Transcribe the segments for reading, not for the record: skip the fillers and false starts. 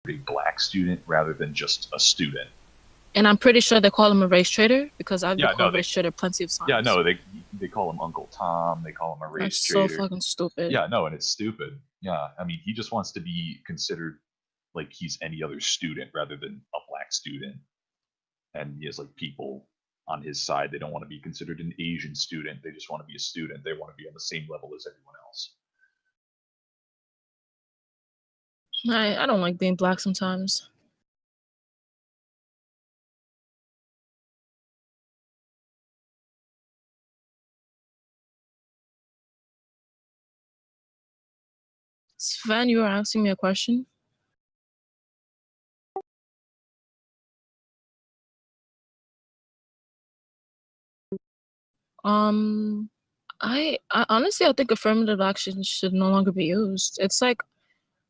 a black student rather than just a student. And I'm pretty sure they call him a race trader because I've been Yeah, no, called race trader plenty of yeah, times. no, they call him Uncle Tom. They call him a That's race so trader. fucking stupid. Yeah, no, and it's stupid. Yeah, I mean, he just wants to be considered like he's any other student rather than a black student. And he has like people on his side. They don't want to be considered an Asian student. They just want to be a student. They want to be on the same level as everyone else. I don't like being black sometimes. Sven, you were asking me a question. Um, I honestly I think affirmative action should no longer be used. It's like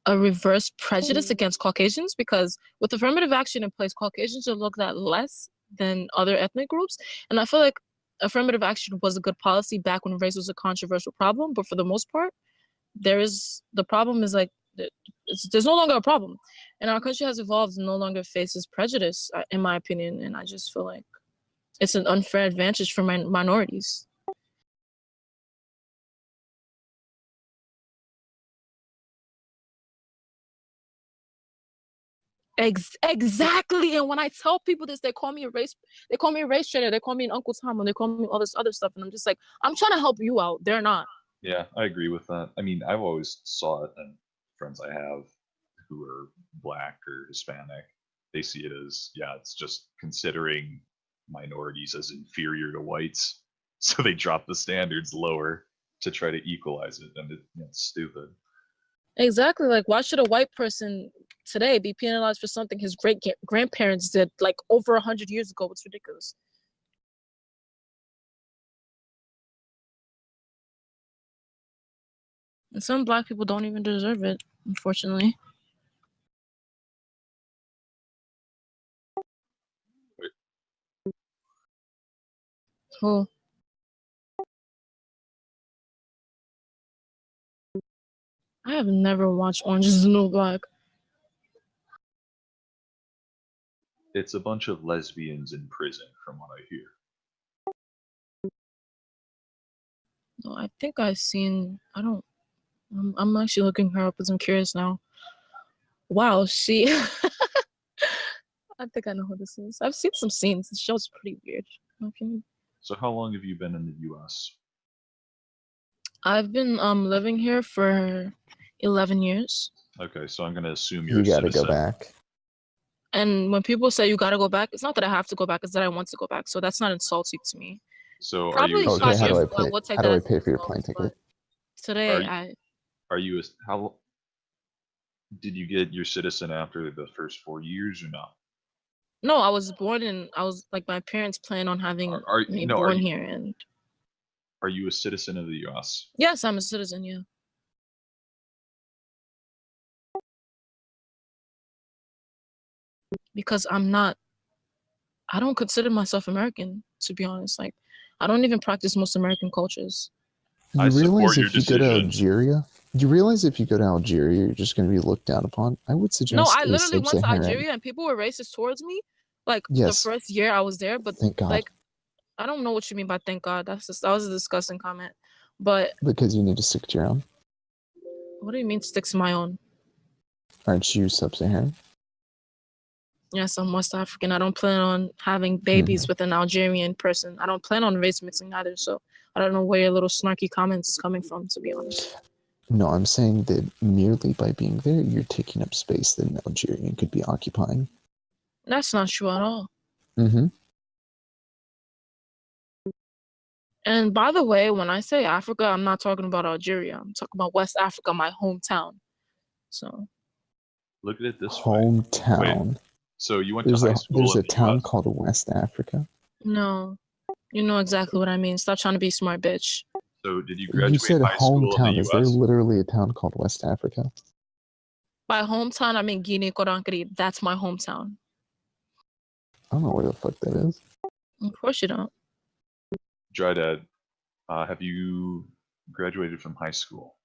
a reverse prejudice against Caucasians because with affirmative action in place, Caucasians are looked at less than other ethnic groups. And I feel like affirmative action was a good policy back when race was a controversial problem, but for the most part, the problem is like there's no longer a problem, and our country has evolved and no longer faces prejudice, in my opinion. And I just feel like it's an unfair advantage for minorities. Exactly. And when I tell people this, they call me a race trader, they call me an Uncle Tom, and they call me all this other stuff. And I'm just like, I'm trying to help you out. They're not. Yeah, I agree with that. I mean, I've always saw it, and friends I have who are black or Hispanic, they see it as, yeah, it's just considering minorities as inferior to whites. So they drop the standards lower to try to equalize it. And it's stupid. Exactly. Like, why should a white person today be penalized for something his great grandparents did like over 100 years ago? It's ridiculous. And some black people don't even deserve it, unfortunately. Who? I have never watched Orange is the New Black. It's a bunch of lesbians in prison, from what I hear. No, I think I've seen. I don't. I'm actually looking her up because I'm curious now. Wow, she. I think I know who this is. I've seen some scenes. The show's pretty weird, in my opinion. So how long have you been in the US? I've been living here for 11 years. Okay, so I'm gonna assume you're You a gotta go citizen. back. And when people say you gotta go back, it's not that I have to go back, it's that I want to go back. So that's not insulting to me. So are you Probably a Okay, how do I citizen? Caucasians pay? would take How do that I as an pay for your insult, plane but ticket? today Are you a, how did you get your citizen after the first 4 years or not? no, I was born in I was like my parents plan on having Are me no are born you here, and are you a citizen of the US? yes, I'm a citizen, yeah. Because I don't consider myself American, to be honest. Like, I don't even practice most American cultures. I You realize support your if you go to decision. Algeria, you realize if you go to Algeria, you're just going to be looked down upon. I would No, suggest I a literally went to sub-Saharan. Algeria and people were racist towards me, like the Yes, first year I was there. But thank God, like, I don't know what you mean by thank God. That was a disgusting comment. But because you need to stick to your own. what do you mean sticks to my own? Aren't you sub-Saharan? Yes, I'm West African. I don't plan on having babies with an Algerian person. I don't plan on race mixing either. So I don't know where your little snarky comments is coming from, to be honest. No, I'm saying that merely by being there, you're taking up space that an Algerian could be occupying. That's not true at all. Mm-hmm. And by the way, when I say Africa, I'm not talking about Algeria. I'm talking about West Africa, my hometown. So Look at it this way. Hometown. So you went to high school There's in a the town US? called West Africa. no, you know exactly what I mean. Stop trying to be smart, bitch. So did you You graduate said high school in the hometown. Is there US? literally a town called West Africa? By hometown, I mean Guinea Conakry. That's my hometown. I don't know where the fuck that is. Of course you don't. Dry Dad, have you graduated from high school?